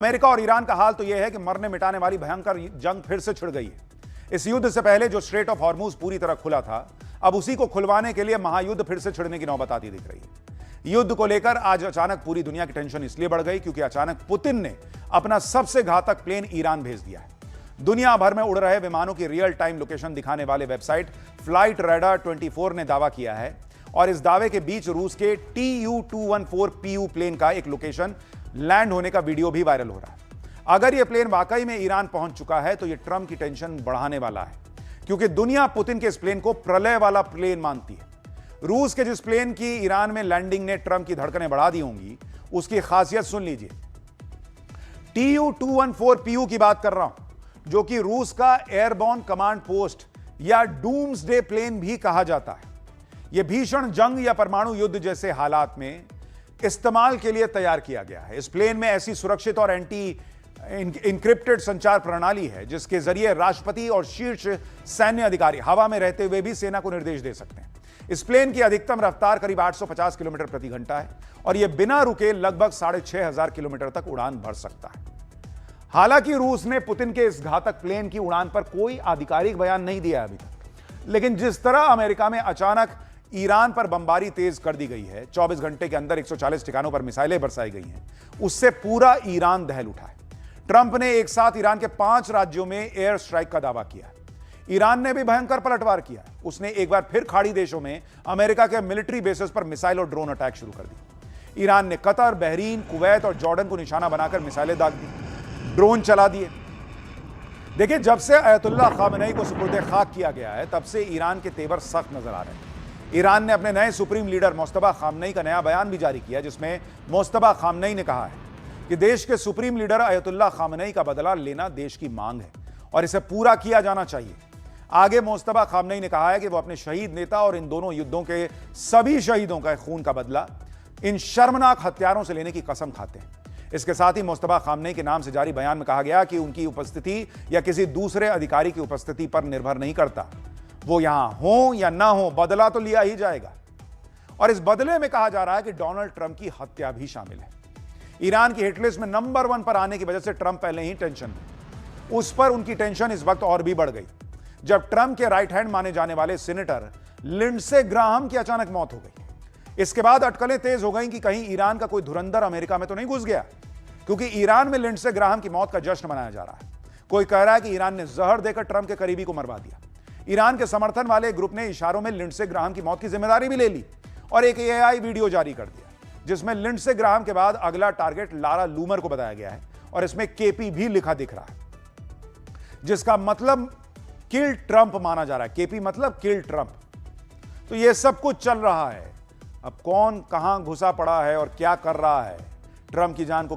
America और Iran का हाल तो यह है कि मरने मिटाने वाली भयंकर जंग फिर से छिड़ गई है। इस युद्ध से पहले जो स्ट्रेट ऑफ हॉर्मूज पूरी तरह खुला था, अब उसी को खुलवाने के लिए महायुद्ध फिर से छिड़ने की नौबत आती दिख रही है। युद्ध को लेकर आज अचानक पूरी दुनिया की टेंशन इसलिए बढ़ गई क्योंकि अचानक पुतिन ने अपना सबसे घातक प्लेन ईरान भेज दिया है। दुनिया भर में उड़ रहे विमानों की रियल टाइम लोकेशन दिखाने वाले वेबसाइट फ्लाइट रेडार 24 ने दावा किया है और इस दावे के बीच रूस के Tu-214PU प्लेन का एक लोकेशन लैंड होने का वीडियो भी वायरल हो रहा है। अगर यह प्लेन वाकई में ईरान पहुंच चुका है तो यह ट्रंप की टेंशन बढ़ाने वाला है, क्योंकि दुनिया पुतिन के इस प्लेन को प्रलय वाला प्लेन मानती है। रूस के जिस प्लेन की ईरान में लैंडिंग ने ट्रंप की धड़कनें बढ़ा दी होंगी, उसकी खासियत सुन लीजिए। Tu-214PU की बात कर रहा हूं, जो कि रूस का एयरबॉर्न कमांड पोस्ट या डूम्सडे प्लेन भी कहा जाता है। यह भीषण जंग या परमाणु युद्ध जैसे हालात में इस्तेमाल के लिए तैयार किया गया है। इस प्लेन में ऐसी सुरक्षित और एंटी इंक्रिप्टेड संचार प्रणाली है जिसके जरिए राष्ट्रपति और शीर्ष सैन्य अधिकारी हवा में रहते हुए भी सेना को निर्देश दे सकते हैं। इस प्लेन की अधिकतम रफ्तार करीब 850 किलोमीटर प्रति घंटा है और यह बिना रुके लगभग 6500 किलोमीटर तक उड़ान भर सकता है। हालांकि रूस ने पुतिन के इस घातक प्लेन की उड़ान पर कोई आधिकारिक बयान नहीं दिया अभी तक, लेकिन जिस तरह अमेरिका में अचानक ईरान पर बमबारी तेज कर दी गई है, 24 घंटे के अंदर 140 ठिकानों पर मिसाइलें बरसाई गई हैं, उससे पूरा ईरान दहल उठा है। ट्रंप ने एक साथ ईरान के 5 राज्यों में एयर स्ट्राइक का दावा किया है। ईरान ने भी भयंकर पलटवार किया है। उसने एक बार फिर खाड़ी देशों में अमेरिका के मिलिट्री बेसेस पर मिसाइल और ड्रोन अटैक शुरू कर दी। ईरान ने कतर, बहरीन, कुवैत और जॉर्डन को निशाना बनाकर मिसाइलें दाग दी, ड्रोन चला दिए। देखिए, जब से अयतुल्लाह खामेनी को सुपुर्द खाक किया गया है, तब से ईरान के तेवर सख्त नजर आ रहे हैं। ईरान ने अपने नए सुप्रीम लीडर मोस्तफा खामेनी का नया बयान भी जारी किया, जिसमें मोस्तफा खामेनी ने कहा है कि देश के सुप्रीम लीडर अयतुल्लाह खामेनी का बदला लेना देश की मांग है और इसे पूरा किया जाना चाहिए। आगे मोस्तफा खामेनी ने कहा है कि वो अपने शहीद नेता और इन दोनों युद्धों के सभी शहीदों का खून का बदला इन शर्मनाक हत्यारों से लेने की कसम खाते हैं। इसके साथ ही मोस्तफा खामेनी के नाम से जारी बयान में कहा गया कि उनकी उपस्थिति या किसी दूसरे अधिकारी की उपस्थिति पर निर्भर नहीं करता। वो यहां हो या ना हो, बदला तो लिया ही जाएगा। और इस बदले में कहा जा रहा है कि डोनाल्ड ट्रंप की हत्या भी शामिल है। ईरान की हिटलिस्ट में नंबर 1 पर आने की वजह से ट्रंप पहले ही टेंशन में, उस पर उनकी टेंशन इस वक्त और भी बढ़ गई जब ट्रंप के राइट हैंड माने जाने वाले सीनेटर लिंडसे ग्राहम की अचानक मौत हो गई। इसके बाद अटकलें तेज हो गई कि कहीं ईरान का कोई धुरंधर अमेरिका में तो नहीं घुस गया, क्योंकि ईरान में लिंडसे ग्राहम की मौत का जश्न मनाया जा रहा है। कोई कह रहा है कि ईरान ने जहर देकर ट्रंप के करीबी को मरवा दिया। ईरान के समर्थन वाले ग्रुप ने इशारों में लिंडसे ग्राहम की मौत की जिम्मेदारी भी ले ली और एक AI वीडियो जारी कर दिया, जिसमें लिंडसे ग्राहम के बाद अगला टारगेट लारा लूमर को बताया गया है और इसमें KP भी लिखा दिख रहा है, जिसका मतलब किल ट्रंप माना जा रहा है। KP मतलब किल ट्रंप। तो यह सब कुछ चल रहा है। अब कौन कहां घुसा पड़ा है और क्या कर रहा है, ट्रंप की जान को